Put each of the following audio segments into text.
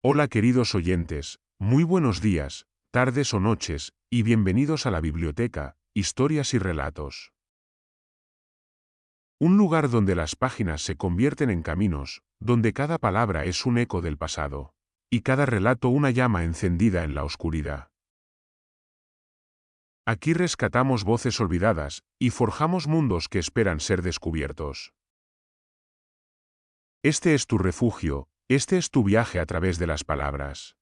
Hola queridos oyentes, muy buenos días, tardes o noches, y bienvenidos a la biblioteca, Historias y Relatos. Un lugar donde las páginas se convierten en caminos, donde cada palabra es un eco del pasado, y cada relato una llama encendida en la oscuridad. Aquí rescatamos voces olvidadas, y forjamos mundos que esperan ser descubiertos. Este es tu refugio, este es tu viaje a través de las palabras.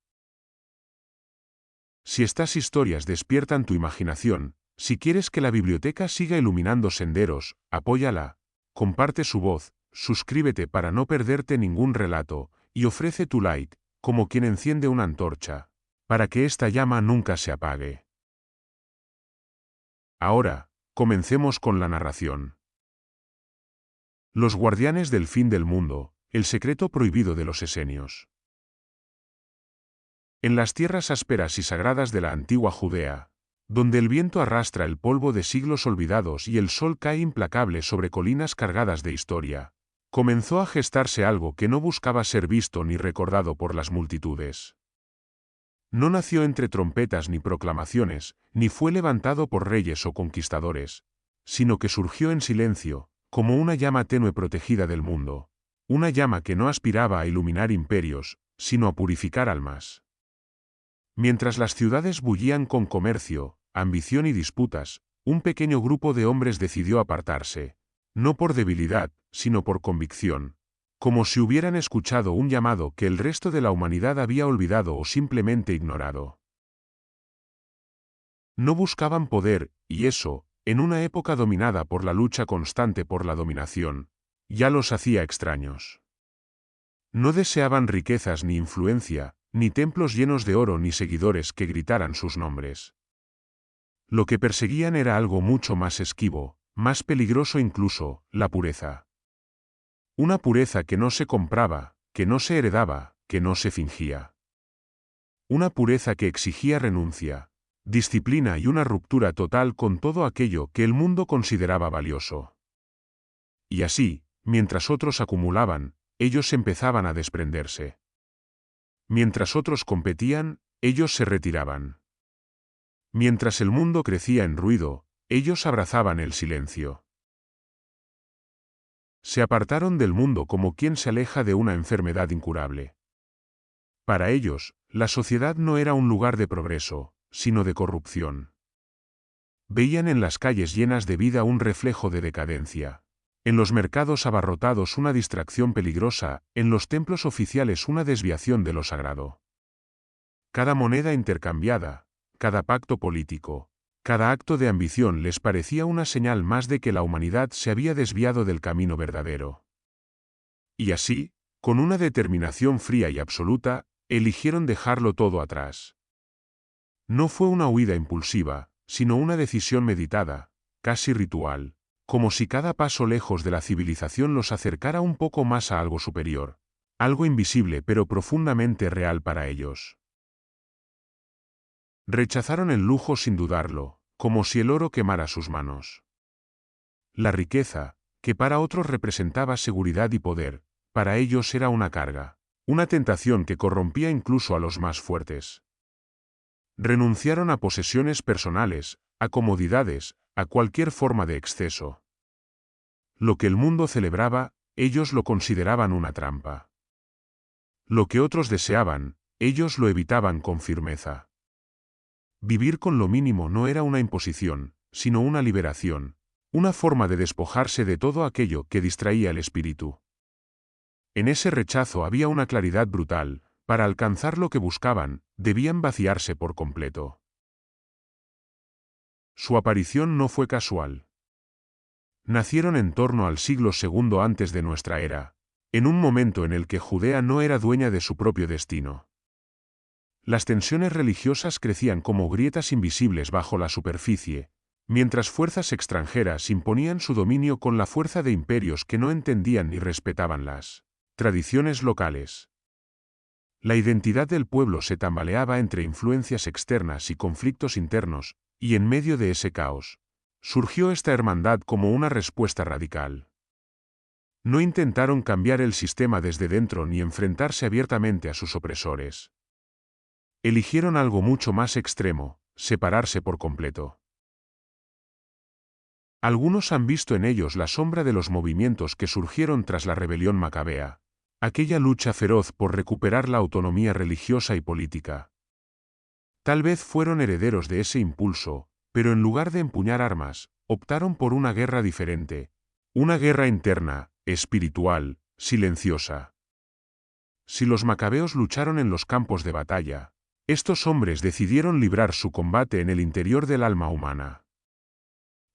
Si estas historias despiertan tu imaginación, si quieres que la biblioteca siga iluminando senderos, apóyala, comparte su voz, suscríbete para no perderte ningún relato, y ofrece tu like, como quien enciende una antorcha, para que esta llama nunca se apague. Ahora, comencemos con la narración. Los guardianes del fin del mundo, el secreto prohibido de los esenios. En las tierras ásperas y sagradas de la antigua Judea, donde el viento arrastra el polvo de siglos olvidados y el sol cae implacable sobre colinas cargadas de historia, comenzó a gestarse algo que no buscaba ser visto ni recordado por las multitudes. No nació entre trompetas ni proclamaciones, ni fue levantado por reyes o conquistadores, sino que surgió en silencio, como una llama tenue protegida del mundo, una llama que no aspiraba a iluminar imperios, sino a purificar almas. Mientras las ciudades bullían con comercio, ambición y disputas, un pequeño grupo de hombres decidió apartarse, no por debilidad, sino por convicción, como si hubieran escuchado un llamado que el resto de la humanidad había olvidado o simplemente ignorado. No buscaban poder, y eso, en una época dominada por la lucha constante por la dominación, ya los hacía extraños. No deseaban riquezas ni influencia, ni templos llenos de oro ni seguidores que gritaran sus nombres. Lo que perseguían era algo mucho más esquivo, más peligroso incluso, la pureza. Una pureza que no se compraba, que no se heredaba, que no se fingía. Una pureza que exigía renuncia, disciplina y una ruptura total con todo aquello que el mundo consideraba valioso. Y así, mientras otros acumulaban, ellos empezaban a desprenderse. Mientras otros competían, ellos se retiraban. Mientras el mundo crecía en ruido, ellos abrazaban el silencio. Se apartaron del mundo como quien se aleja de una enfermedad incurable. Para ellos, la sociedad no era un lugar de progreso, sino de corrupción. Veían en las calles llenas de vida un reflejo de decadencia. En los mercados abarrotados una distracción peligrosa, en los templos oficiales una desviación de lo sagrado. Cada moneda intercambiada, cada pacto político, cada acto de ambición les parecía una señal más de que la humanidad se había desviado del camino verdadero. Y así, con una determinación fría y absoluta, eligieron dejarlo todo atrás. No fue una huida impulsiva, sino una decisión meditada, casi ritual, como si cada paso lejos de la civilización los acercara un poco más a algo superior, algo invisible pero profundamente real para ellos. Rechazaron el lujo sin dudarlo, como si el oro quemara sus manos. La riqueza, que para otros representaba seguridad y poder, para ellos era una carga, una tentación que corrompía incluso a los más fuertes. Renunciaron a posesiones personales, a comodidades, a cualquier forma de exceso. Lo que el mundo celebraba, ellos lo consideraban una trampa. Lo que otros deseaban, ellos lo evitaban con firmeza. Vivir con lo mínimo no era una imposición, sino una liberación, una forma de despojarse de todo aquello que distraía el espíritu. En ese rechazo había una claridad brutal: para alcanzar lo que buscaban, debían vaciarse por completo. Su aparición no fue casual. Nacieron en torno al siglo II antes de nuestra era, en un momento en el que Judea no era dueña de su propio destino. Las tensiones religiosas crecían como grietas invisibles bajo la superficie, mientras fuerzas extranjeras imponían su dominio con la fuerza de imperios que no entendían ni respetaban las tradiciones locales. La identidad del pueblo se tambaleaba entre influencias externas y conflictos internos, y en medio de ese caos, surgió esta hermandad como una respuesta radical. No intentaron cambiar el sistema desde dentro ni enfrentarse abiertamente a sus opresores. Eligieron algo mucho más extremo: separarse por completo. Algunos han visto en ellos la sombra de los movimientos que surgieron tras la rebelión macabea, aquella lucha feroz por recuperar la autonomía religiosa y política. Tal vez fueron herederos de ese impulso, pero en lugar de empuñar armas, optaron por una guerra diferente, una guerra interna, espiritual, silenciosa. Si los macabeos lucharon en los campos de batalla, estos hombres decidieron librar su combate en el interior del alma humana.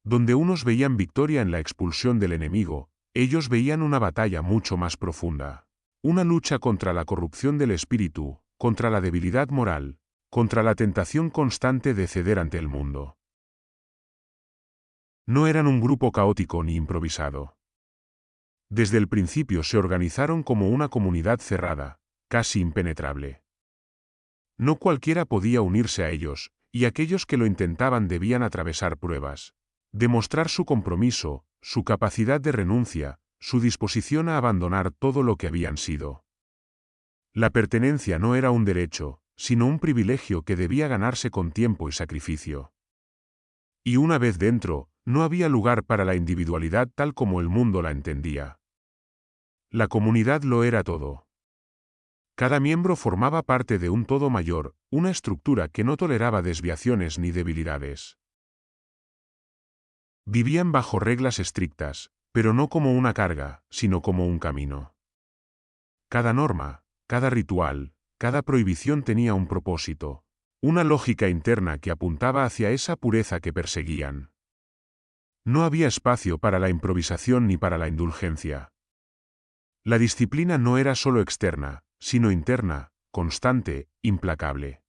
Donde unos veían victoria en la expulsión del enemigo, ellos veían una batalla mucho más profunda. Una lucha contra la corrupción del espíritu, contra la debilidad moral, contra la tentación constante de ceder ante el mundo. No eran un grupo caótico ni improvisado. Desde el principio se organizaron como una comunidad cerrada, casi impenetrable. No cualquiera podía unirse a ellos, y aquellos que lo intentaban debían atravesar pruebas. Demostrar su compromiso, su capacidad de renuncia, su disposición a abandonar todo lo que habían sido. La pertenencia no era un derecho, sino un privilegio que debía ganarse con tiempo y sacrificio. Y una vez dentro, no había lugar para la individualidad tal como el mundo la entendía. La comunidad lo era todo. Cada miembro formaba parte de un todo mayor, una estructura que no toleraba desviaciones ni debilidades. Vivían bajo reglas estrictas, pero no como una carga, sino como un camino. Cada norma, cada ritual, cada prohibición tenía un propósito, una lógica interna que apuntaba hacia esa pureza que perseguían. No había espacio para la improvisación ni para la indulgencia. La disciplina no era solo externa, sino interna, constante, implacable.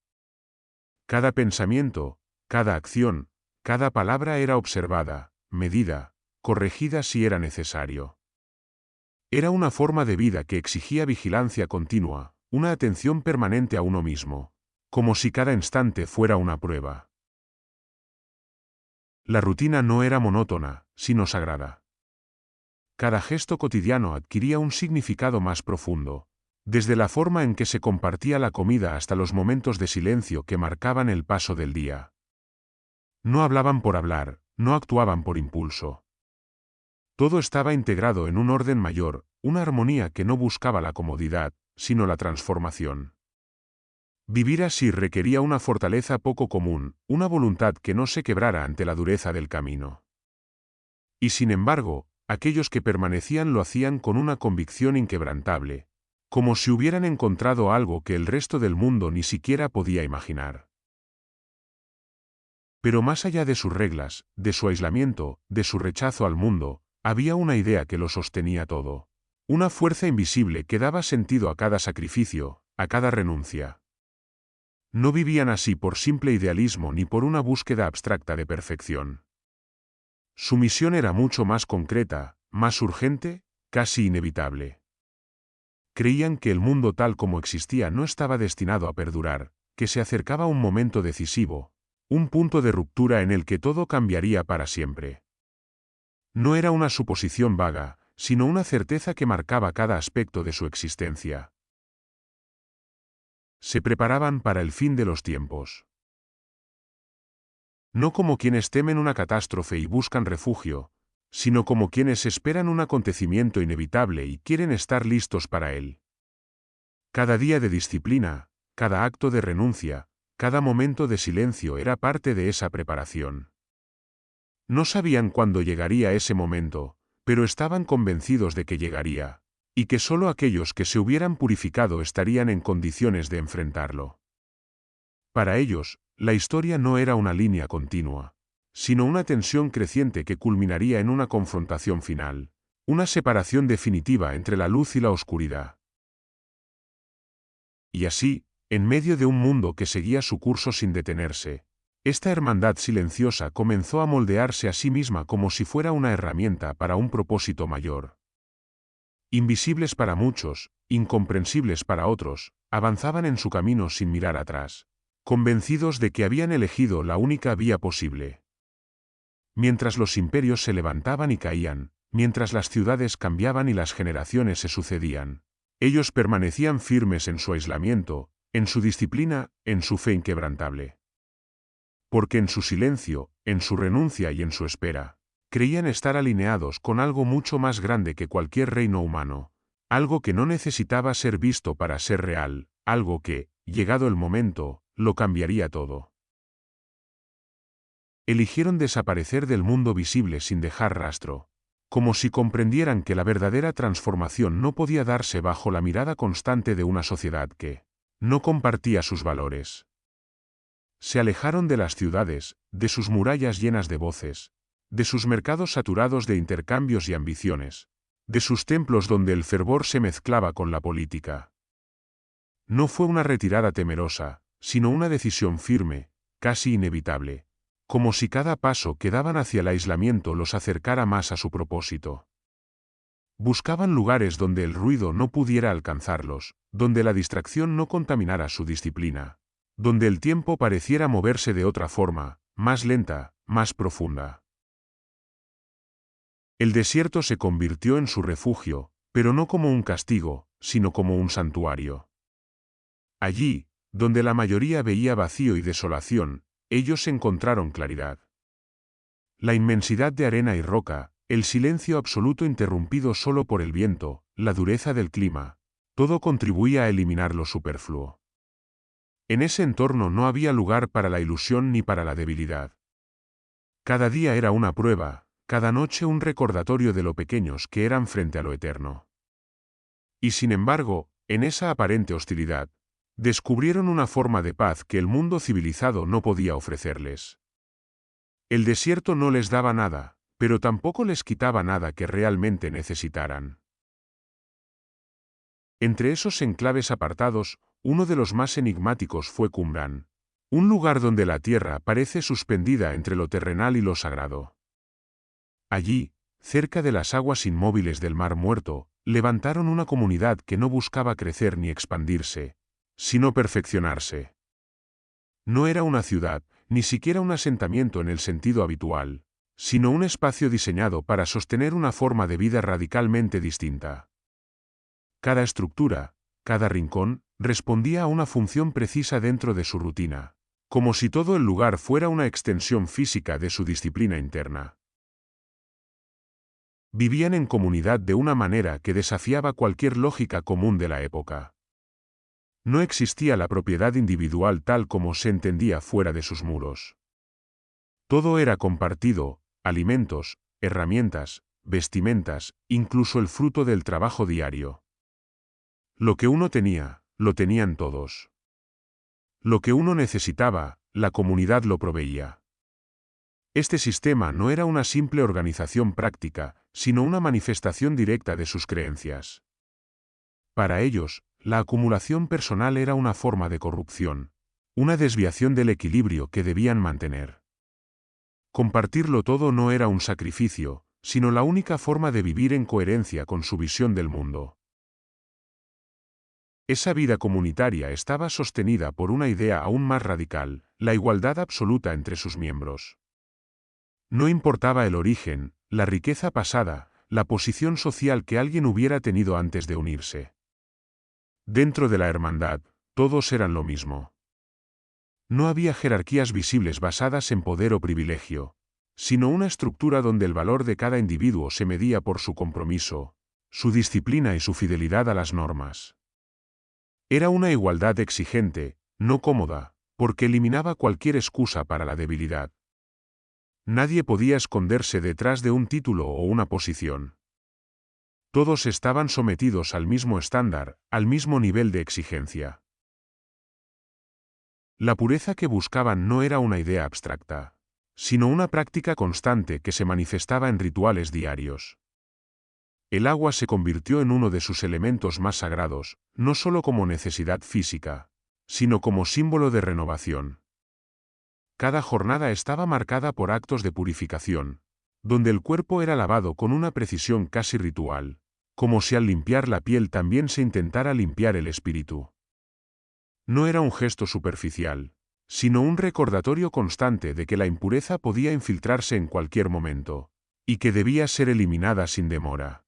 Cada pensamiento, cada acción, cada palabra era observada, medida, corregida si era necesario. Era una forma de vida que exigía vigilancia continua, una atención permanente a uno mismo, como si cada instante fuera una prueba. La rutina no era monótona, sino sagrada. Cada gesto cotidiano adquiría un significado más profundo, desde la forma en que se compartía la comida hasta los momentos de silencio que marcaban el paso del día. No hablaban por hablar, no actuaban por impulso. Todo estaba integrado en un orden mayor, una armonía que no buscaba la comodidad, sino la transformación. Vivir así requería una fortaleza poco común, una voluntad que no se quebrara ante la dureza del camino. Y sin embargo, aquellos que permanecían lo hacían con una convicción inquebrantable, como si hubieran encontrado algo que el resto del mundo ni siquiera podía imaginar. Pero más allá de sus reglas, de su aislamiento, de su rechazo al mundo, había una idea que lo sostenía todo. Una fuerza invisible que daba sentido a cada sacrificio, a cada renuncia. No vivían así por simple idealismo ni por una búsqueda abstracta de perfección. Su misión era mucho más concreta, más urgente, casi inevitable. Creían que el mundo tal como existía no estaba destinado a perdurar, que se acercaba un momento decisivo, un punto de ruptura en el que todo cambiaría para siempre. No era una suposición vaga, sino una certeza que marcaba cada aspecto de su existencia. Se preparaban para el fin de los tiempos. No como quienes temen una catástrofe y buscan refugio, sino como quienes esperan un acontecimiento inevitable y quieren estar listos para él. Cada día de disciplina, cada acto de renuncia, cada momento de silencio era parte de esa preparación. No sabían cuándo llegaría ese momento, pero estaban convencidos de que llegaría, y que solo aquellos que se hubieran purificado estarían en condiciones de enfrentarlo. Para ellos, la historia no era una línea continua, sino una tensión creciente que culminaría en una confrontación final, una separación definitiva entre la luz y la oscuridad. Y así, en medio de un mundo que seguía su curso sin detenerse, esta hermandad silenciosa comenzó a moldearse a sí misma como si fuera una herramienta para un propósito mayor. Invisibles para muchos, incomprensibles para otros, avanzaban en su camino sin mirar atrás, convencidos de que habían elegido la única vía posible. Mientras los imperios se levantaban y caían, Mientras las ciudades cambiaban y las generaciones se sucedían, ellos permanecían firmes en su aislamiento, en su disciplina, en su fe inquebrantable. Porque en su silencio, en su renuncia y en su espera, creían estar alineados con algo mucho más grande que cualquier reino humano, algo que no necesitaba ser visto para ser real, algo que, llegado el momento, lo cambiaría todo. Eligieron desaparecer del mundo visible sin dejar rastro, como si comprendieran que la verdadera transformación no podía darse bajo la mirada constante de una sociedad que no compartía sus valores. Se alejaron de las ciudades, de sus murallas llenas de voces, de sus mercados saturados de intercambios y ambiciones, de sus templos donde el fervor se mezclaba con la política. No fue una retirada temerosa, sino una decisión firme, casi inevitable, como si cada paso que daban hacia el aislamiento los acercara más a su propósito. Buscaban lugares donde el ruido no pudiera alcanzarlos, donde la distracción no contaminara su disciplina, donde el tiempo pareciera moverse de otra forma, más lenta, más profunda. El desierto se convirtió en su refugio, pero no como un castigo, sino como un santuario. Allí, donde la mayoría veía vacío y desolación, ellos encontraron claridad. La inmensidad de arena y roca, el silencio absoluto interrumpido solo por el viento, la dureza del clima, todo contribuía a eliminar lo superfluo. En ese entorno no había lugar para la ilusión ni para la debilidad. Cada día era una prueba, cada noche un recordatorio de lo pequeños que eran frente a lo eterno. Y sin embargo, en esa aparente hostilidad, descubrieron una forma de paz que el mundo civilizado no podía ofrecerles. El desierto no les daba nada, pero tampoco les quitaba nada que realmente necesitaran. Entre esos enclaves apartados, uno de los más enigmáticos fue Qumran, un lugar donde la tierra parece suspendida entre lo terrenal y lo sagrado. Allí, cerca de las aguas inmóviles del Mar Muerto, levantaron una comunidad que no buscaba crecer ni expandirse, sino perfeccionarse. No era una ciudad, ni siquiera un asentamiento en el sentido habitual, sino un espacio diseñado para sostener una forma de vida radicalmente distinta. Cada estructura, cada rincón, respondía a una función precisa dentro de su rutina, como si todo el lugar fuera una extensión física de su disciplina interna. Vivían en comunidad de una manera que desafiaba cualquier lógica común de la época. No existía la propiedad individual tal como se entendía fuera de sus muros. Todo era compartido, alimentos, herramientas, vestimentas, incluso el fruto del trabajo diario. Lo que uno tenía, lo tenían todos. Lo que uno necesitaba, la comunidad lo proveía. Este sistema no era una simple organización práctica, sino una manifestación directa de sus creencias. Para ellos, la acumulación personal era una forma de corrupción, una desviación del equilibrio que debían mantener. Compartirlo todo no era un sacrificio, sino la única forma de vivir en coherencia con su visión del mundo. Esa vida comunitaria estaba sostenida por una idea aún más radical, la igualdad absoluta entre sus miembros. No importaba el origen, la riqueza pasada, la posición social que alguien hubiera tenido antes de unirse. Dentro de la hermandad, todos eran lo mismo. No había jerarquías visibles basadas en poder o privilegio, sino una estructura donde el valor de cada individuo se medía por su compromiso, su disciplina y su fidelidad a las normas. Era una igualdad exigente, no cómoda, porque eliminaba cualquier excusa para la debilidad. Nadie podía esconderse detrás de un título o una posición. Todos estaban sometidos al mismo estándar, al mismo nivel de exigencia. La pureza que buscaban no era una idea abstracta, sino una práctica constante que se manifestaba en rituales diarios. El agua se convirtió en uno de sus elementos más sagrados, no solo como necesidad física, sino como símbolo de renovación. Cada jornada estaba marcada por actos de purificación, donde el cuerpo era lavado con una precisión casi ritual, como si al limpiar la piel también se intentara limpiar el espíritu. No era un gesto superficial, sino un recordatorio constante de que la impureza podía infiltrarse en cualquier momento, y que debía ser eliminada sin demora.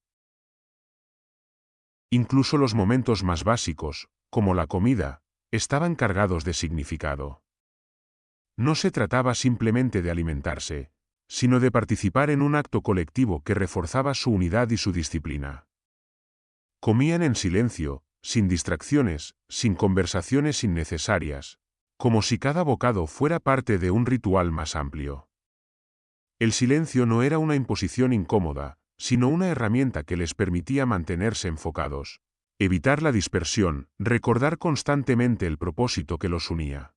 Incluso los momentos más básicos, como la comida, estaban cargados de significado. No se trataba simplemente de alimentarse, sino de participar en un acto colectivo que reforzaba su unidad y su disciplina. Comían en silencio, sin distracciones, sin conversaciones innecesarias, como si cada bocado fuera parte de un ritual más amplio. El silencio no era una imposición incómoda, sino una herramienta que les permitía mantenerse enfocados, evitar la dispersión, recordar constantemente el propósito que los unía.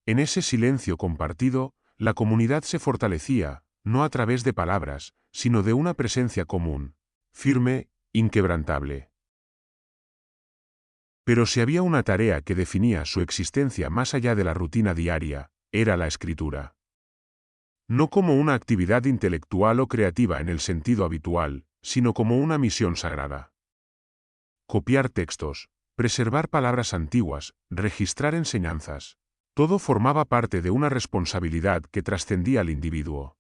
En ese silencio compartido, la comunidad se fortalecía, no a través de palabras, sino de una presencia común, firme, inquebrantable. Pero si había una tarea que definía su existencia más allá de la rutina diaria, era la escritura. No como una actividad intelectual o creativa en el sentido habitual, sino como una misión sagrada. Copiar textos, preservar palabras antiguas, registrar enseñanzas. Todo formaba parte de una responsabilidad que trascendía al individuo.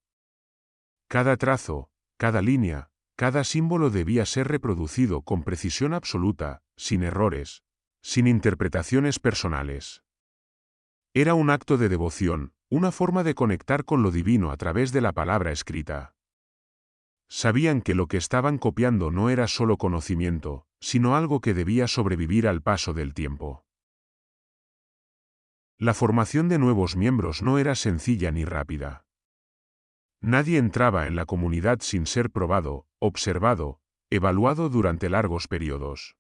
Cada trazo, cada línea, cada símbolo debía ser reproducido con precisión absoluta, sin errores, sin interpretaciones personales. Era un acto de devoción, una forma de conectar con lo divino a través de la palabra escrita. Sabían que lo que estaban copiando no era solo conocimiento, sino algo que debía sobrevivir al paso del tiempo. La formación de nuevos miembros no era sencilla ni rápida. Nadie entraba en la comunidad sin ser probado, observado, evaluado durante largos periodos.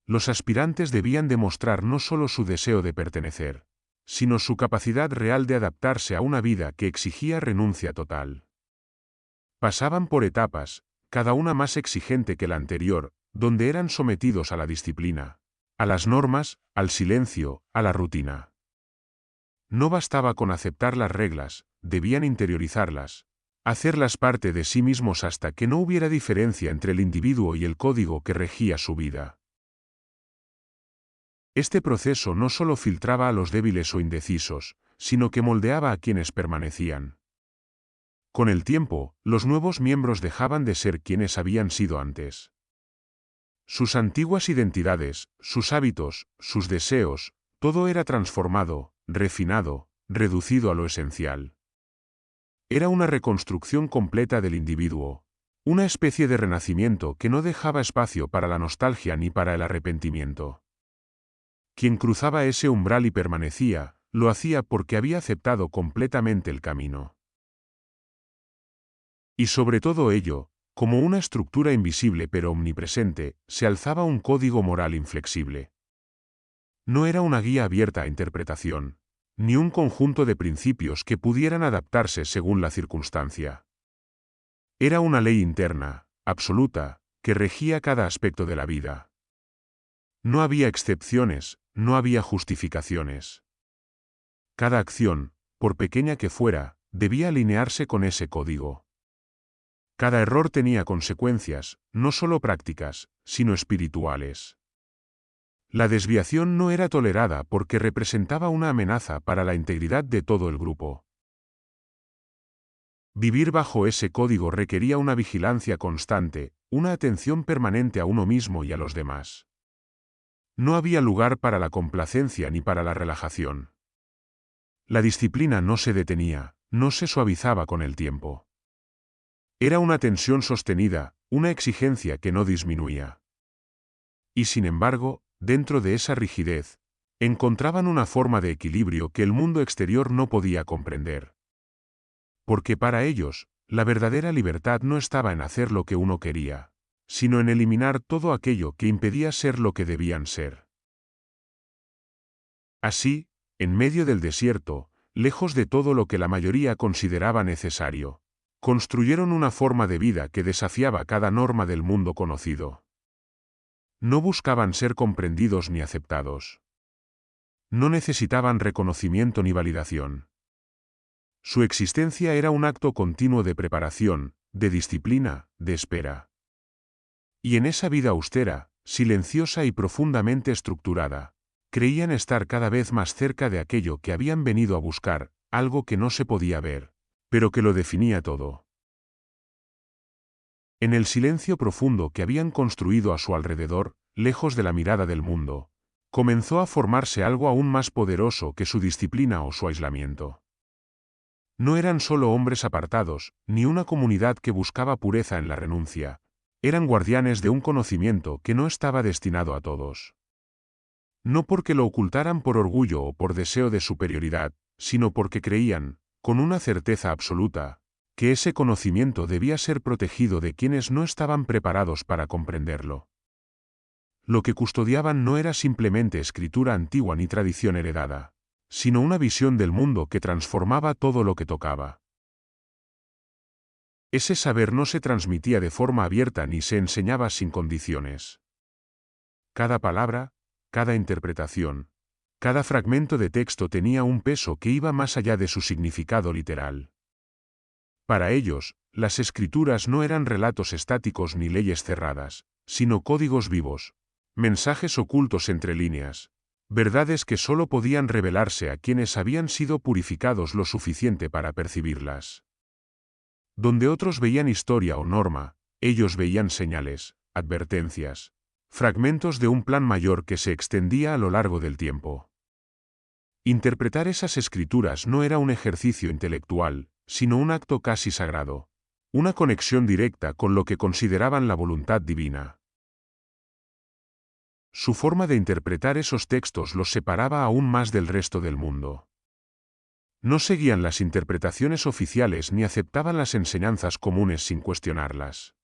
Los aspirantes debían demostrar no solo su deseo de pertenecer, sino su capacidad real de adaptarse a una vida que exigía renuncia total. Pasaban por etapas, cada una más exigente que la anterior, donde eran sometidos a la disciplina, a las normas, al silencio, a la rutina. No bastaba con aceptar las reglas, debían interiorizarlas, hacerlas parte de sí mismos hasta que no hubiera diferencia entre el individuo y el código que regía su vida. Este proceso no solo filtraba a los débiles o indecisos, sino que moldeaba a quienes permanecían. Con el tiempo, los nuevos miembros dejaban de ser quienes habían sido antes. Sus antiguas identidades, sus hábitos, sus deseos, todo era transformado, refinado, reducido a lo esencial. Era una reconstrucción completa del individuo, una especie de renacimiento que no dejaba espacio para la nostalgia ni para el arrepentimiento. Quien cruzaba ese umbral y permanecía, lo hacía porque había aceptado completamente el camino. Y sobre todo ello, como una estructura invisible pero omnipresente, se alzaba un código moral inflexible. No era una guía abierta a interpretación, ni un conjunto de principios que pudieran adaptarse según la circunstancia. Era una ley interna, absoluta, que regía cada aspecto de la vida. No había excepciones, no había justificaciones. Cada acción, por pequeña que fuera, debía alinearse con ese código. Cada error tenía consecuencias, no solo prácticas, sino espirituales. La desviación no era tolerada porque representaba una amenaza para la integridad de todo el grupo. Vivir bajo ese código requería una vigilancia constante, una atención permanente a uno mismo y a los demás. No había lugar para la complacencia ni para la relajación. La disciplina no se detenía, no se suavizaba con el tiempo. Era una tensión sostenida, una exigencia que no disminuía. Y sin embargo, dentro de esa rigidez, encontraban una forma de equilibrio que el mundo exterior no podía comprender. Porque para ellos, la verdadera libertad no estaba en hacer lo que uno quería, sino en eliminar todo aquello que impedía ser lo que debían ser. Así, en medio del desierto, lejos de todo lo que la mayoría consideraba necesario, construyeron una forma de vida que desafiaba cada norma del mundo conocido. No buscaban ser comprendidos ni aceptados. No necesitaban reconocimiento ni validación. Su existencia era un acto continuo de preparación, de disciplina, de espera. Y en esa vida austera, silenciosa y profundamente estructurada, creían estar cada vez más cerca de aquello que habían venido a buscar, algo que no se podía ver, pero que lo definía todo. En el silencio profundo que habían construido a su alrededor, lejos de la mirada del mundo, comenzó a formarse algo aún más poderoso que su disciplina o su aislamiento. No eran solo hombres apartados, ni una comunidad que buscaba pureza en la renuncia. Eran guardianes de un conocimiento que no estaba destinado a todos. No porque lo ocultaran por orgullo o por deseo de superioridad, sino porque creían, con una certeza absoluta, que ese conocimiento debía ser protegido de quienes no estaban preparados para comprenderlo. Lo que custodiaban no era simplemente escritura antigua ni tradición heredada, sino una visión del mundo que transformaba todo lo que tocaba. Ese saber no se transmitía de forma abierta ni se enseñaba sin condiciones. Cada palabra, cada interpretación, cada fragmento de texto tenía un peso que iba más allá de su significado literal. Para ellos, las escrituras no eran relatos estáticos ni leyes cerradas, sino códigos vivos, mensajes ocultos entre líneas, verdades que solo podían revelarse a quienes habían sido purificados lo suficiente para percibirlas. Donde otros veían historia o norma, ellos veían señales, advertencias, fragmentos de un plan mayor que se extendía a lo largo del tiempo. Interpretar esas escrituras no era un ejercicio intelectual, sino un acto casi sagrado, una conexión directa con lo que consideraban la voluntad divina. Su forma de interpretar esos textos los separaba aún más del resto del mundo. No seguían las interpretaciones oficiales ni aceptaban las enseñanzas comunes sin cuestionarlas.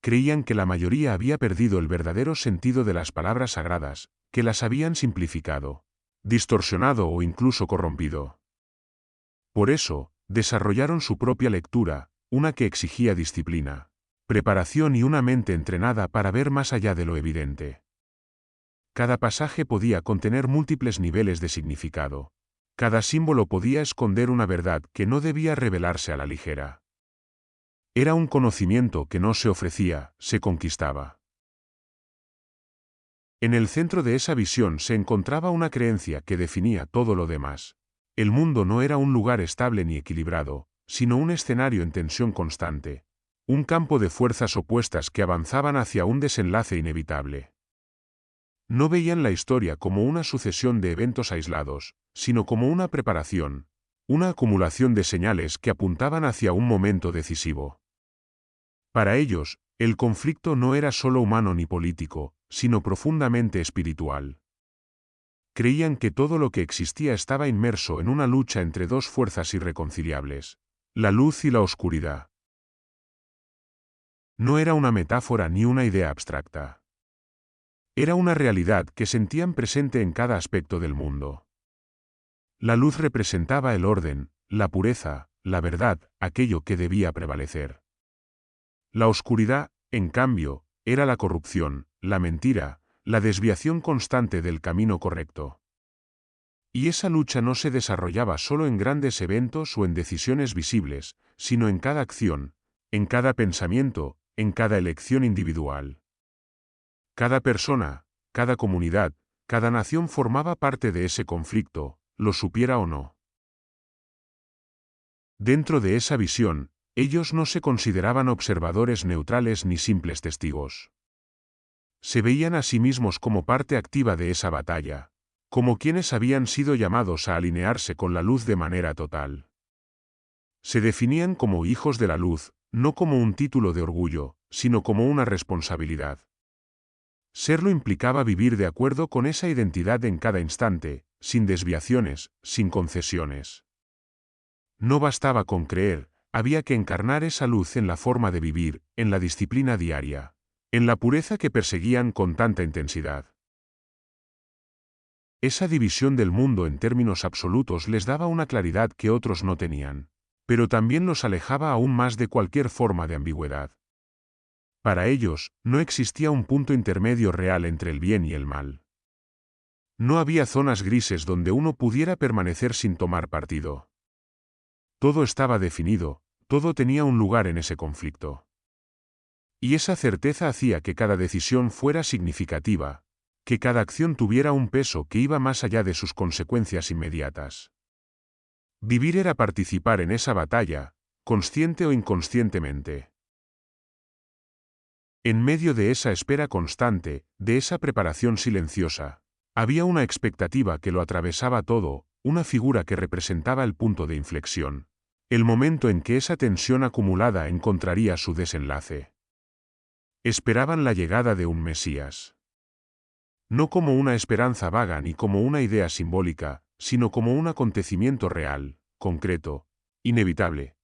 Creían que la mayoría había perdido el verdadero sentido de las palabras sagradas, que las habían simplificado, distorsionado o incluso corrompido. Por eso, desarrollaron su propia lectura, una que exigía disciplina, preparación y una mente entrenada para ver más allá de lo evidente. Cada pasaje podía contener múltiples niveles de significado. Cada símbolo podía esconder una verdad que no debía revelarse a la ligera. Era un conocimiento que no se ofrecía, se conquistaba. En el centro de esa visión se encontraba una creencia que definía todo lo demás. El mundo no era un lugar estable ni equilibrado, sino un escenario en tensión constante, un campo de fuerzas opuestas que avanzaban hacia un desenlace inevitable. No veían la historia como una sucesión de eventos aislados, sino como una preparación, una acumulación de señales que apuntaban hacia un momento decisivo. Para ellos, el conflicto no era solo humano ni político, sino profundamente espiritual. Creían que todo lo que existía estaba inmerso en una lucha entre dos fuerzas irreconciliables, la luz y la oscuridad. No era una metáfora ni una idea abstracta. Era una realidad que sentían presente en cada aspecto del mundo. La luz representaba el orden, la pureza, la verdad, aquello que debía prevalecer. La oscuridad, en cambio, era la corrupción, la mentira, la desviación constante del camino correcto. Y esa lucha no se desarrollaba solo en grandes eventos o en decisiones visibles, sino en cada acción, en cada pensamiento, en cada elección individual. Cada persona, cada comunidad, cada nación formaba parte de ese conflicto, lo supiera o no. Dentro de esa visión, ellos no se consideraban observadores neutrales ni simples testigos. Se veían a sí mismos como parte activa de esa batalla, como quienes habían sido llamados a alinearse con la luz de manera total. Se definían como hijos de la luz, no como un título de orgullo, sino como una responsabilidad. Serlo implicaba vivir de acuerdo con esa identidad en cada instante, sin desviaciones, sin concesiones. No bastaba con creer, había que encarnar esa luz en la forma de vivir, en la disciplina diaria, en la pureza que perseguían con tanta intensidad. Esa división del mundo en términos absolutos les daba una claridad que otros no tenían, pero también los alejaba aún más de cualquier forma de ambigüedad. Para ellos, no existía un punto intermedio real entre el bien y el mal. No había zonas grises donde uno pudiera permanecer sin tomar partido. Todo estaba definido, todo tenía un lugar en ese conflicto. Y esa certeza hacía que cada decisión fuera significativa, que cada acción tuviera un peso que iba más allá de sus consecuencias inmediatas. Vivir era participar en esa batalla, consciente o inconscientemente. En medio de esa espera constante, de esa preparación silenciosa, había una expectativa que lo atravesaba todo, una figura que representaba el punto de inflexión, el momento en que esa tensión acumulada encontraría su desenlace. Esperaban la llegada de un Mesías. No como una esperanza vaga ni como una idea simbólica, sino como un acontecimiento real, concreto, inevitable.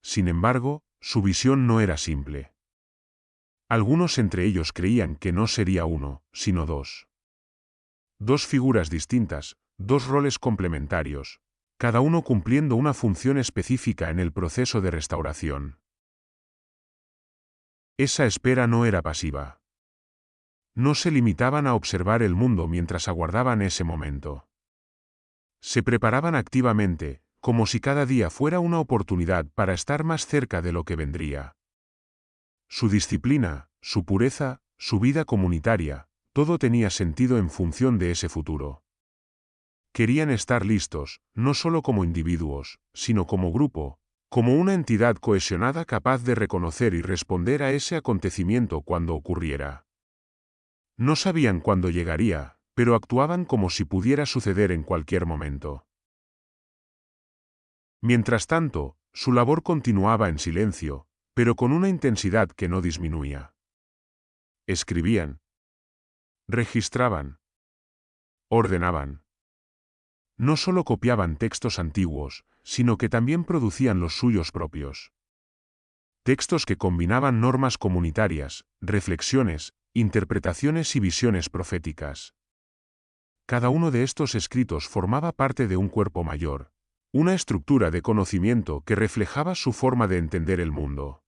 Sin embargo, su visión no era simple. Algunos entre ellos creían que no sería uno, sino dos. Dos figuras distintas, dos roles complementarios, cada uno cumpliendo una función específica en el proceso de restauración. Esa espera no era pasiva. No se limitaban a observar el mundo mientras aguardaban ese momento. Se preparaban activamente, como si cada día fuera una oportunidad para estar más cerca de lo que vendría. Su disciplina, su pureza, su vida comunitaria, todo tenía sentido en función de ese futuro. Querían estar listos, no solo como individuos, sino como grupo, como una entidad cohesionada capaz de reconocer y responder a ese acontecimiento cuando ocurriera. No sabían cuándo llegaría, pero actuaban como si pudiera suceder en cualquier momento. Mientras tanto, su labor continuaba en silencio, pero con una intensidad que no disminuía. Escribían, registraban, ordenaban. No solo copiaban textos antiguos, sino que también producían los suyos propios. Textos que combinaban normas comunitarias, reflexiones, interpretaciones y visiones proféticas. Cada uno de estos escritos formaba parte de un cuerpo mayor, una estructura de conocimiento que reflejaba su forma de entender el mundo.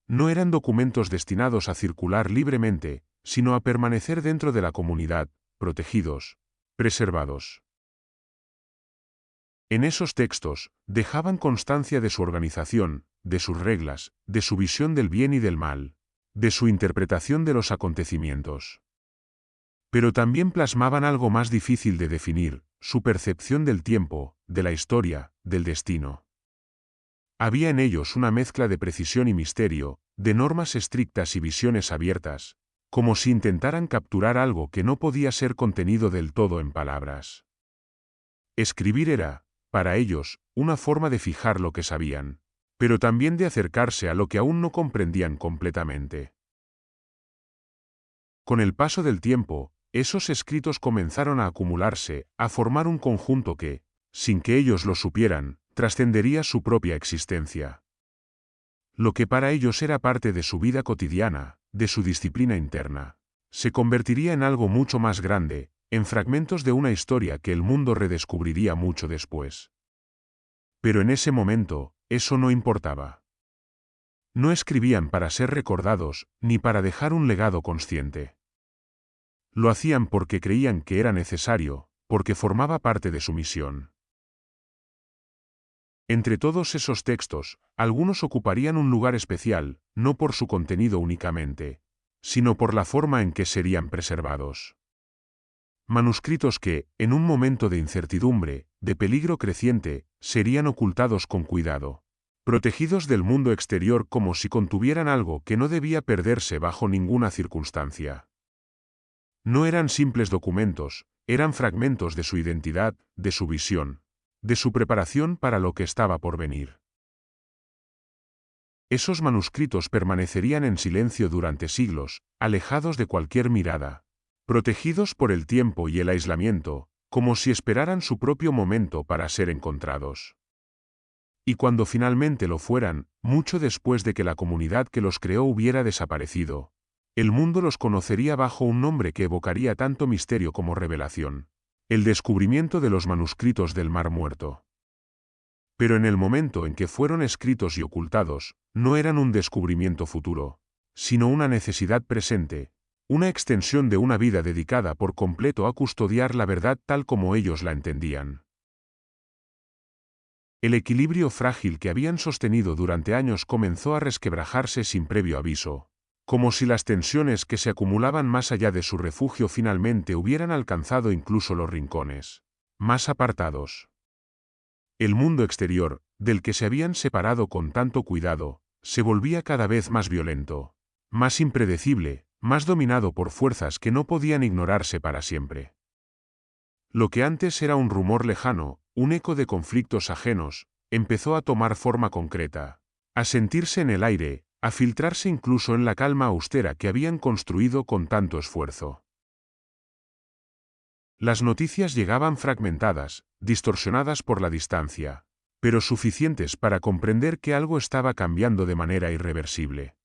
No eran documentos destinados a circular libremente, sino a permanecer dentro de la comunidad, protegidos, preservados. En esos textos, dejaban constancia de su organización, de sus reglas, de su visión del bien y del mal, de su interpretación de los acontecimientos. Pero también plasmaban algo más difícil de definir, su percepción del tiempo, de la historia, del destino. Había en ellos una mezcla de precisión y misterio, de normas estrictas y visiones abiertas, como si intentaran capturar algo que no podía ser contenido del todo en palabras. Escribir era, para ellos, una forma de fijar lo que sabían, pero también de acercarse a lo que aún no comprendían completamente. Con el paso del tiempo, esos escritos comenzaron a acumularse, a formar un conjunto que, sin que ellos lo supieran, trascendería su propia existencia. Lo que para ellos era parte de su vida cotidiana, de su disciplina interna, se convertiría en algo mucho más grande, en fragmentos de una historia que el mundo redescubriría mucho después. Pero en ese momento, eso no importaba. No escribían para ser recordados, ni para dejar un legado consciente. Lo hacían porque creían que era necesario, porque formaba parte de su misión. Entre todos esos textos, algunos ocuparían un lugar especial, no por su contenido únicamente, sino por la forma en que serían preservados. Manuscritos que, en un momento de incertidumbre, de peligro creciente, serían ocultados con cuidado, protegidos del mundo exterior como si contuvieran algo que no debía perderse bajo ninguna circunstancia. No eran simples documentos, eran fragmentos de su identidad, de su visión, de su preparación para lo que estaba por venir. Esos manuscritos permanecerían en silencio durante siglos, alejados de cualquier mirada, protegidos por el tiempo y el aislamiento, como si esperaran su propio momento para ser encontrados. Y cuando finalmente lo fueran, mucho después de que la comunidad que los creó hubiera desaparecido, el mundo los conocería bajo un nombre que evocaría tanto misterio como revelación: el descubrimiento de los manuscritos del Mar Muerto. Pero en el momento en que fueron escritos y ocultados, no eran un descubrimiento futuro, sino una necesidad presente, una extensión de una vida dedicada por completo a custodiar la verdad tal como ellos la entendían. El equilibrio frágil que habían sostenido durante años comenzó a resquebrajarse sin previo aviso, como si las tensiones que se acumulaban más allá de su refugio finalmente hubieran alcanzado incluso los rincones más apartados. El mundo exterior, del que se habían separado con tanto cuidado, se volvía cada vez más violento, más impredecible, más dominado por fuerzas que no podían ignorarse para siempre. Lo que antes era un rumor lejano, un eco de conflictos ajenos, empezó a tomar forma concreta, a sentirse en el aire, a filtrarse incluso en la calma austera que habían construido con tanto esfuerzo. Las noticias llegaban fragmentadas, distorsionadas por la distancia, pero suficientes para comprender que algo estaba cambiando de manera irreversible.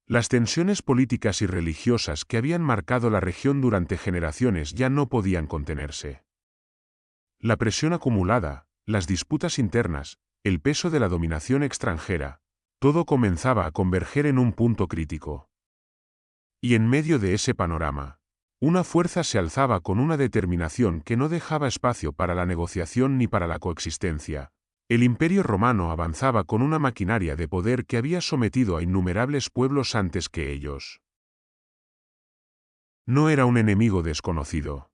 Las tensiones políticas y religiosas que habían marcado la región durante generaciones ya no podían contenerse. La presión acumulada, las disputas internas, el peso de la dominación extranjera, todo comenzaba a converger en un punto crítico. Y en medio de ese panorama, una fuerza se alzaba con una determinación que no dejaba espacio para la negociación ni para la coexistencia. El Imperio Romano avanzaba con una maquinaria de poder que había sometido a innumerables pueblos antes que ellos. No era un enemigo desconocido.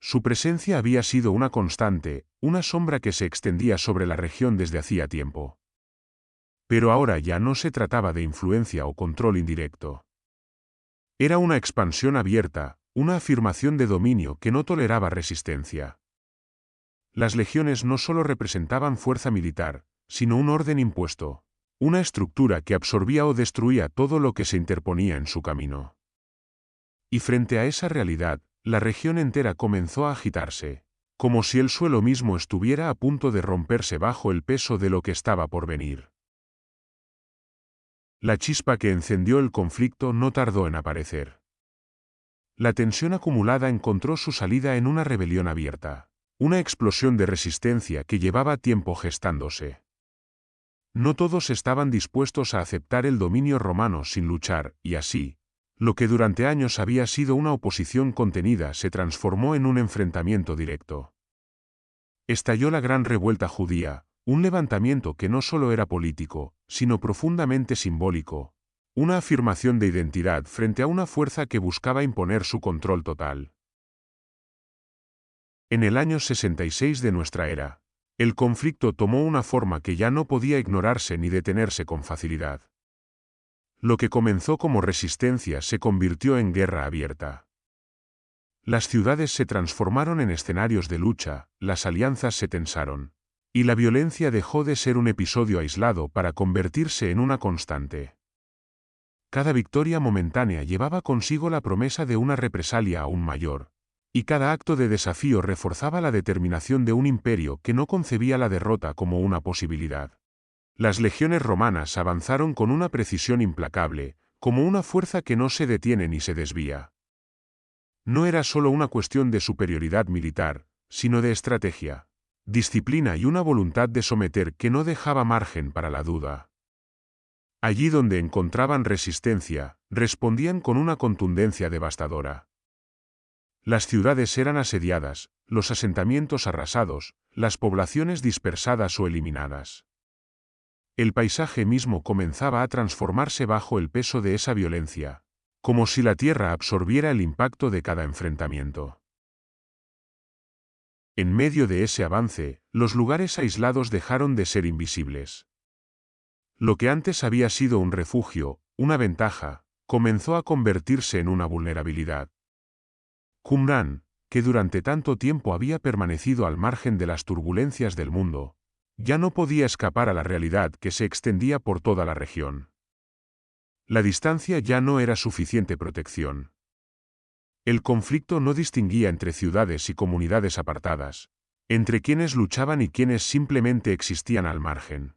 Su presencia había sido una constante, una sombra que se extendía sobre la región desde hacía tiempo. Pero ahora ya no se trataba de influencia o control indirecto. Era una expansión abierta, una afirmación de dominio que no toleraba resistencia. Las legiones no solo representaban fuerza militar, sino un orden impuesto, una estructura que absorbía o destruía todo lo que se interponía en su camino. Y frente a esa realidad, la región entera comenzó a agitarse, como si el suelo mismo estuviera a punto de romperse bajo el peso de lo que estaba por venir. La chispa que encendió el conflicto no tardó en aparecer. La tensión acumulada encontró su salida en una rebelión abierta. Una explosión de resistencia que llevaba tiempo gestándose. No todos estaban dispuestos a aceptar el dominio romano sin luchar, y así, lo que durante años había sido una oposición contenida se transformó en un enfrentamiento directo. Estalló la gran revuelta judía, un levantamiento que no solo era político, sino profundamente simbólico, una afirmación de identidad frente a una fuerza que buscaba imponer su control total. En el año 66 de nuestra era, el conflicto tomó una forma que ya no podía ignorarse ni detenerse con facilidad. Lo que comenzó como resistencia se convirtió en guerra abierta. Las ciudades se transformaron en escenarios de lucha, las alianzas se tensaron, y la violencia dejó de ser un episodio aislado para convertirse en una constante. Cada victoria momentánea llevaba consigo la promesa de una represalia aún mayor. Y cada acto de desafío reforzaba la determinación de un imperio que no concebía la derrota como una posibilidad. Las legiones romanas avanzaron con una precisión implacable, como una fuerza que no se detiene ni se desvía. No era solo una cuestión de superioridad militar, sino de estrategia, disciplina y una voluntad de someter que no dejaba margen para la duda. Allí donde encontraban resistencia, respondían con una contundencia devastadora. Las ciudades eran asediadas, los asentamientos arrasados, las poblaciones dispersadas o eliminadas. El paisaje mismo comenzaba a transformarse bajo el peso de esa violencia, como si la tierra absorbiera el impacto de cada enfrentamiento. En medio de ese avance, los lugares aislados dejaron de ser invisibles. Lo que antes había sido un refugio, una ventaja, comenzó a convertirse en una vulnerabilidad. Qumrán, que durante tanto tiempo había permanecido al margen de las turbulencias del mundo, ya no podía escapar a la realidad que se extendía por toda la región. La distancia ya no era suficiente protección. El conflicto no distinguía entre ciudades y comunidades apartadas, entre quienes luchaban y quienes simplemente existían al margen.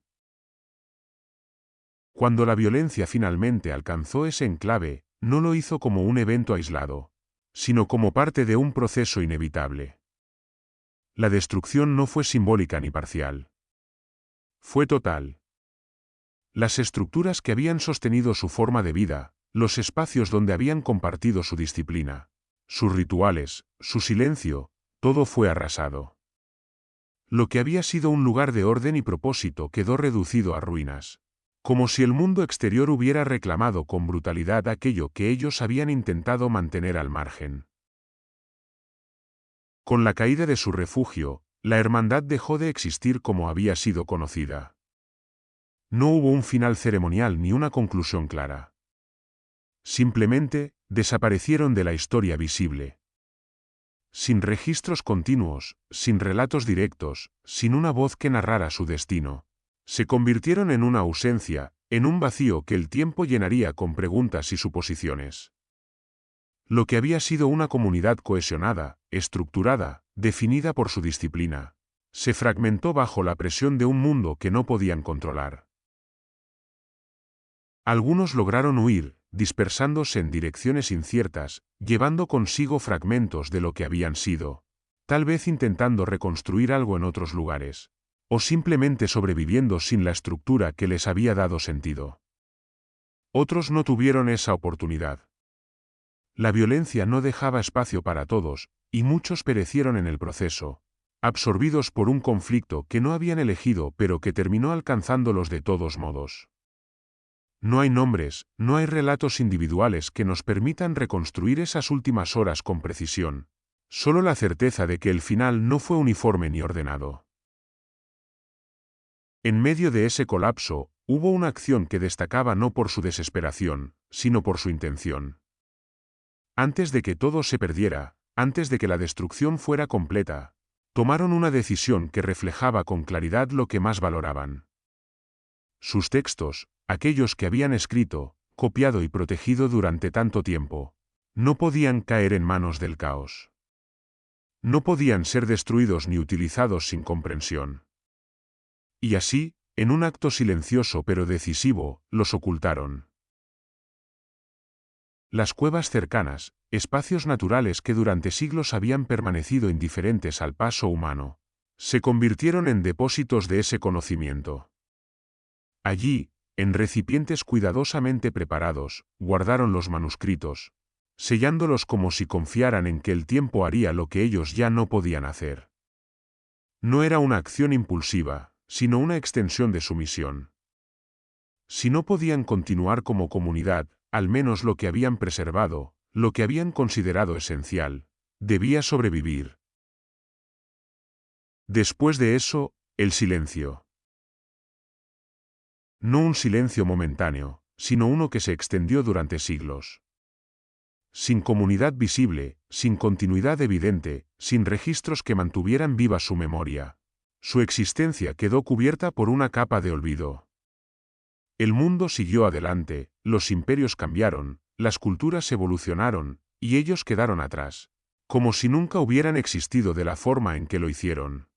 Cuando la violencia finalmente alcanzó ese enclave, no lo hizo como un evento aislado, sino como parte de un proceso inevitable. La destrucción no fue simbólica ni parcial. Fue total. Las estructuras que habían sostenido su forma de vida, los espacios donde habían compartido su disciplina, sus rituales, su silencio, todo fue arrasado. Lo que había sido un lugar de orden y propósito quedó reducido a ruinas, como si el mundo exterior hubiera reclamado con brutalidad aquello que ellos habían intentado mantener al margen. Con la caída de su refugio, la hermandad dejó de existir como había sido conocida. No hubo un final ceremonial ni una conclusión clara. Simplemente, desaparecieron de la historia visible. Sin registros continuos, sin relatos directos, sin una voz que narrara su destino. Se convirtieron en una ausencia, en un vacío que el tiempo llenaría con preguntas y suposiciones. Lo que había sido una comunidad cohesionada, estructurada, definida por su disciplina, se fragmentó bajo la presión de un mundo que no podían controlar. Algunos lograron huir, dispersándose en direcciones inciertas, llevando consigo fragmentos de lo que habían sido, tal vez intentando reconstruir algo en otros lugares, o simplemente sobreviviendo sin la estructura que les había dado sentido. Otros no tuvieron esa oportunidad. La violencia no dejaba espacio para todos, y muchos perecieron en el proceso, absorbidos por un conflicto que no habían elegido pero que terminó alcanzándolos de todos modos. No hay nombres, no hay relatos individuales que nos permitan reconstruir esas últimas horas con precisión, solo la certeza de que el final no fue uniforme ni ordenado. En medio de ese colapso, hubo una acción que destacaba no por su desesperación, sino por su intención. Antes de que todo se perdiera, antes de que la destrucción fuera completa, tomaron una decisión que reflejaba con claridad lo que más valoraban. Sus textos, aquellos que habían escrito, copiado y protegido durante tanto tiempo, no podían caer en manos del caos. No podían ser destruidos ni utilizados sin comprensión. Y así, en un acto silencioso pero decisivo, los ocultaron. Las cuevas cercanas, espacios naturales que durante siglos habían permanecido indiferentes al paso humano, se convirtieron en depósitos de ese conocimiento. Allí, en recipientes cuidadosamente preparados, guardaron los manuscritos, sellándolos como si confiaran en que el tiempo haría lo que ellos ya no podían hacer. No era una acción impulsiva, sino una extensión de su misión. Si no podían continuar como comunidad, al menos lo que habían preservado, lo que habían considerado esencial, debía sobrevivir. Después de eso, el silencio. No un silencio momentáneo, sino uno que se extendió durante siglos. Sin comunidad visible, sin continuidad evidente, sin registros que mantuvieran viva su memoria, su existencia quedó cubierta por una capa de olvido. El mundo siguió adelante, los imperios cambiaron, las culturas evolucionaron, y ellos quedaron atrás, como si nunca hubieran existido de la forma en que lo hicieron.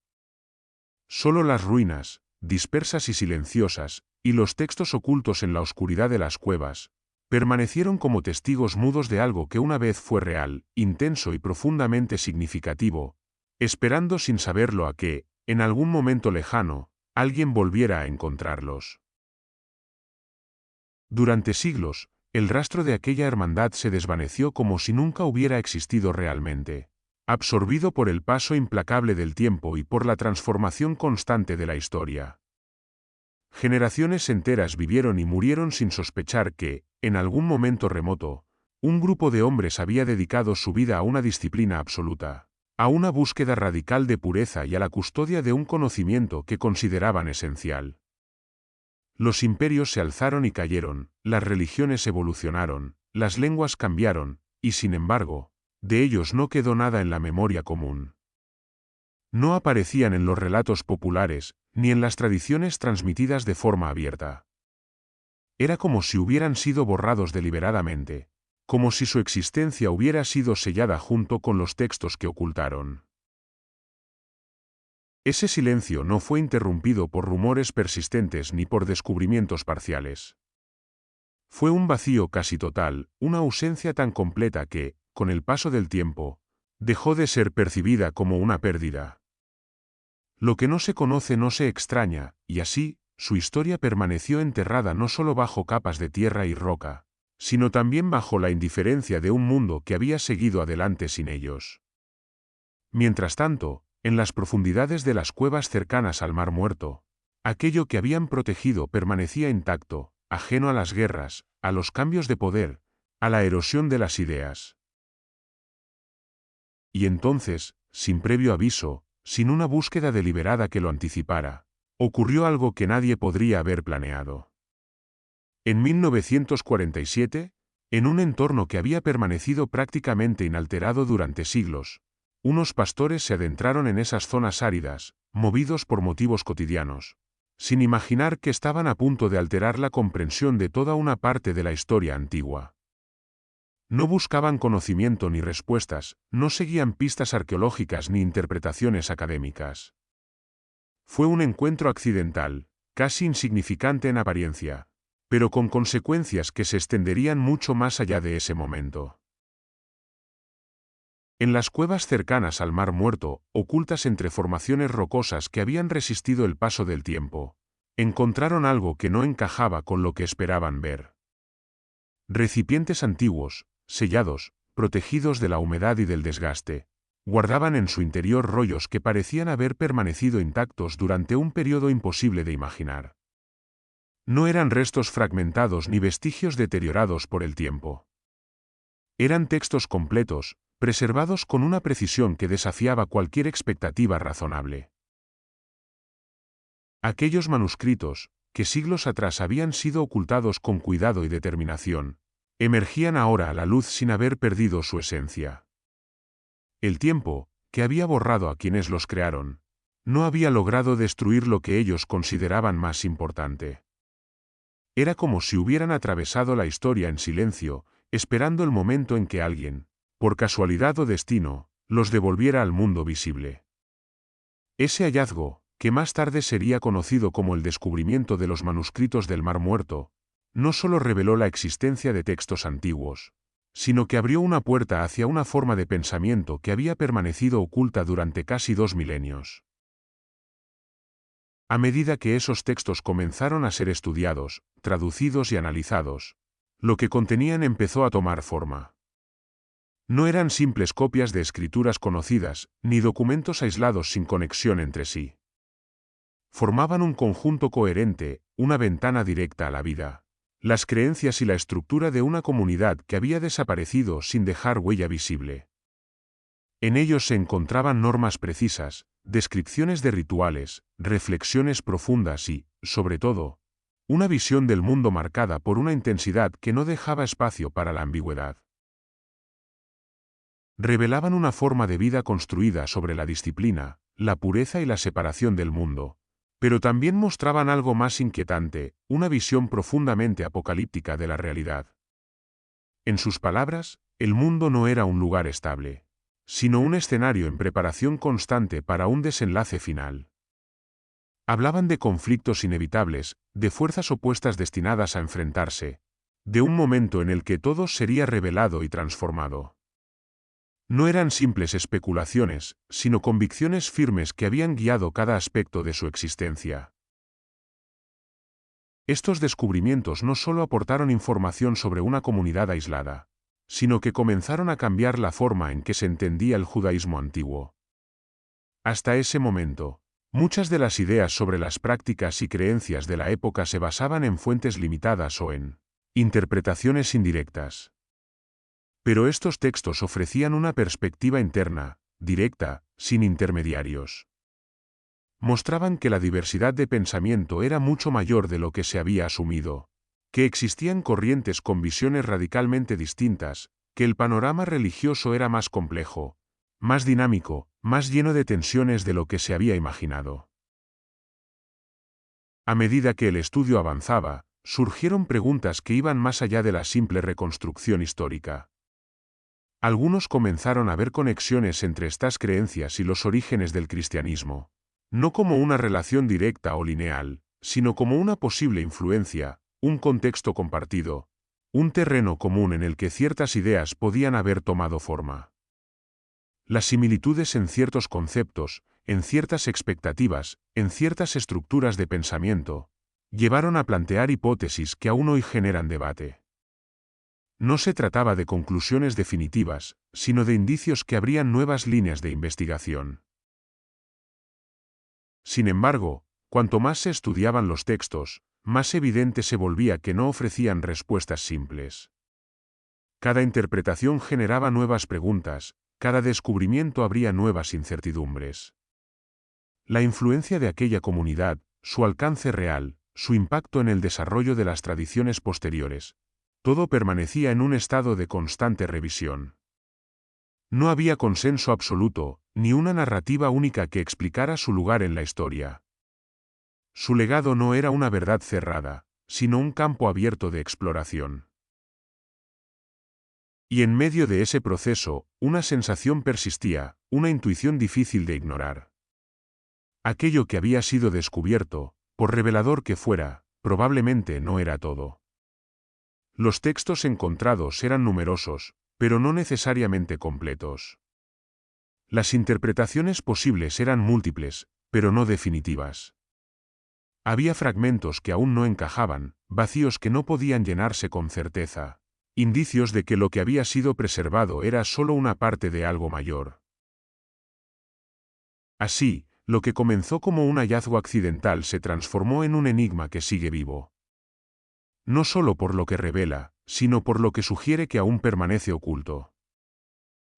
Solo las ruinas, dispersas y silenciosas, y los textos ocultos en la oscuridad de las cuevas, permanecieron como testigos mudos de algo que una vez fue real, intenso y profundamente significativo, esperando sin saberlo a que, en algún momento lejano, alguien volviera a encontrarlos. Durante siglos, el rastro de aquella hermandad se desvaneció como si nunca hubiera existido realmente, absorbido por el paso implacable del tiempo y por la transformación constante de la historia. Generaciones enteras vivieron y murieron sin sospechar que, en algún momento remoto, un grupo de hombres había dedicado su vida a una disciplina absoluta, a una búsqueda radical de pureza y a la custodia de un conocimiento que consideraban esencial. Los imperios se alzaron y cayeron, las religiones evolucionaron, las lenguas cambiaron, y sin embargo, de ellos no quedó nada en la memoria común. No aparecían en los relatos populares, ni en las tradiciones transmitidas de forma abierta. Era como si hubieran sido borrados deliberadamente, como si su existencia hubiera sido sellada junto con los textos que ocultaron. Ese silencio no fue interrumpido por rumores persistentes ni por descubrimientos parciales. Fue un vacío casi total, una ausencia tan completa que, con el paso del tiempo, dejó de ser percibida como una pérdida. Lo que no se conoce no se extraña, y así, su historia permaneció enterrada no solo bajo capas de tierra y roca, sino también bajo la indiferencia de un mundo que había seguido adelante sin ellos. Mientras tanto, en las profundidades de las cuevas cercanas al Mar Muerto, aquello que habían protegido permanecía intacto, ajeno a las guerras, a los cambios de poder, a la erosión de las ideas. Y entonces, sin previo aviso, sin una búsqueda deliberada que lo anticipara, ocurrió algo que nadie podría haber planeado. En 1947, En un entorno que había permanecido prácticamente inalterado durante siglos, unos pastores se adentraron en esas zonas áridas, movidos por motivos cotidianos, sin imaginar que estaban a punto de alterar la comprensión de toda una parte de la historia antigua. No buscaban conocimiento ni respuestas, no seguían pistas arqueológicas ni interpretaciones académicas. Fue un encuentro accidental, casi insignificante en apariencia, pero con consecuencias que se extenderían mucho más allá de ese momento. En las cuevas cercanas al Mar Muerto, ocultas entre formaciones rocosas que habían resistido el paso del tiempo, encontraron algo que no encajaba con lo que esperaban ver. Recipientes antiguos, sellados, protegidos de la humedad y del desgaste, guardaban en su interior rollos que parecían haber permanecido intactos durante un periodo imposible de imaginar. No eran restos fragmentados ni vestigios deteriorados por el tiempo. Eran textos completos, preservados con una precisión que desafiaba cualquier expectativa razonable. Aquellos manuscritos, que siglos atrás habían sido ocultados con cuidado y determinación, emergían ahora a la luz sin haber perdido su esencia. El tiempo, que había borrado a quienes los crearon, no había logrado destruir lo que ellos consideraban más importante. Era como si hubieran atravesado la historia en silencio, esperando el momento en que alguien, por casualidad o destino, los devolviera al mundo visible. Ese hallazgo, que más tarde sería conocido como el descubrimiento de los manuscritos del Mar Muerto, no solo reveló la existencia de textos antiguos, sino que abrió una puerta hacia una forma de pensamiento que había permanecido oculta durante casi 2 milenios. A medida que esos textos comenzaron a ser estudiados, traducidos y analizados, lo que contenían empezó a tomar forma. No eran simples copias de escrituras conocidas, ni documentos aislados sin conexión entre sí. Formaban un conjunto coherente, una ventana directa a la vida, las creencias y la estructura de una comunidad que había desaparecido sin dejar huella visible. En ellos se encontraban normas precisas, descripciones de rituales, reflexiones profundas y, sobre todo, una visión del mundo marcada por una intensidad que no dejaba espacio para la ambigüedad. Revelaban una forma de vida construida sobre la disciplina, la pureza y la separación del mundo, pero también mostraban algo más inquietante, una visión profundamente apocalíptica de la realidad. En sus palabras, el mundo no era un lugar estable, sino un escenario en preparación constante para un desenlace final. Hablaban de conflictos inevitables, de fuerzas opuestas destinadas a enfrentarse, de un momento en el que todo sería revelado y transformado. No eran simples especulaciones, sino convicciones firmes que habían guiado cada aspecto de su existencia. Estos descubrimientos no solo aportaron información sobre una comunidad aislada, sino que comenzaron a cambiar la forma en que se entendía el judaísmo antiguo. Hasta ese momento, muchas de las ideas sobre las prácticas y creencias de la época se basaban en fuentes limitadas o en interpretaciones indirectas. Pero estos textos ofrecían una perspectiva interna, directa, sin intermediarios. Mostraban que la diversidad de pensamiento era mucho mayor de lo que se había asumido, que existían corrientes con visiones radicalmente distintas, que el panorama religioso era más complejo, más dinámico, más lleno de tensiones de lo que se había imaginado. A medida que el estudio avanzaba, surgieron preguntas que iban más allá de la simple reconstrucción histórica. Algunos comenzaron a ver conexiones entre estas creencias y los orígenes del cristianismo, no como una relación directa o lineal, sino como una posible influencia, un contexto compartido, un terreno común en el que ciertas ideas podían haber tomado forma. Las similitudes en ciertos conceptos, en ciertas expectativas, en ciertas estructuras de pensamiento, llevaron a plantear hipótesis que aún hoy generan debate. No se trataba de conclusiones definitivas, sino de indicios que abrían nuevas líneas de investigación. Sin embargo, cuanto más se estudiaban los textos, más evidente se volvía que no ofrecían respuestas simples. Cada interpretación generaba nuevas preguntas, cada descubrimiento abría nuevas incertidumbres. La influencia de aquella comunidad, su alcance real, su impacto en el desarrollo de las tradiciones posteriores, Todo permanecía en un estado de constante revisión. No había consenso absoluto, ni una narrativa única que explicara su lugar en la historia. Su legado no era una verdad cerrada, sino un campo abierto de exploración. Y en medio de ese proceso, una sensación persistía, una intuición difícil de ignorar. Aquello que había sido descubierto, por revelador que fuera, probablemente no era todo. Los textos encontrados eran numerosos, pero no necesariamente completos. Las interpretaciones posibles eran múltiples, pero no definitivas. Había fragmentos que aún no encajaban, vacíos que no podían llenarse con certeza, indicios de que lo que había sido preservado era solo una parte de algo mayor. Así, lo que comenzó como un hallazgo accidental se transformó en un enigma que sigue vivo. No solo por lo que revela, sino por lo que sugiere que aún permanece oculto.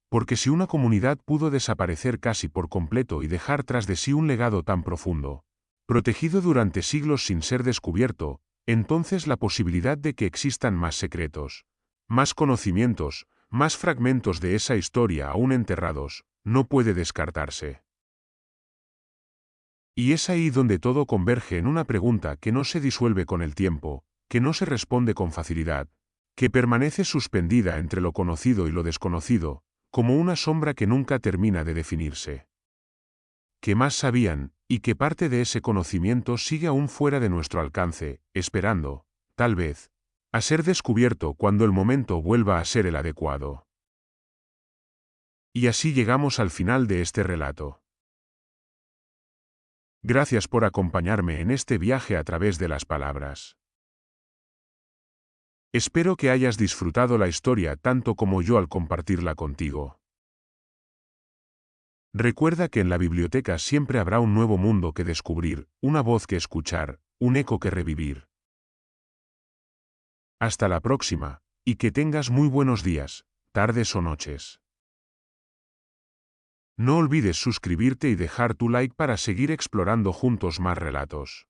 Porque si una comunidad pudo desaparecer casi por completo y dejar tras de sí un legado tan profundo, protegido durante siglos sin ser descubierto, entonces la posibilidad de que existan más secretos, más conocimientos, más fragmentos de esa historia aún enterrados, no puede descartarse. Y es ahí donde todo converge en una pregunta que no se disuelve con el tiempo, que no se responde con facilidad, que permanece suspendida entre lo conocido y lo desconocido, como una sombra que nunca termina de definirse. ¿Qué más sabían, y qué parte de ese conocimiento sigue aún fuera de nuestro alcance, esperando, tal vez, a ser descubierto cuando el momento vuelva a ser el adecuado? Y así llegamos al final de este relato. Gracias por acompañarme en este viaje a través de las palabras. Espero que hayas disfrutado la historia tanto como yo al compartirla contigo. Recuerda que en la biblioteca siempre habrá un nuevo mundo que descubrir, una voz que escuchar, un eco que revivir. Hasta la próxima, y que tengas muy buenos días, tardes o noches. No olvides suscribirte y dejar tu like para seguir explorando juntos más relatos.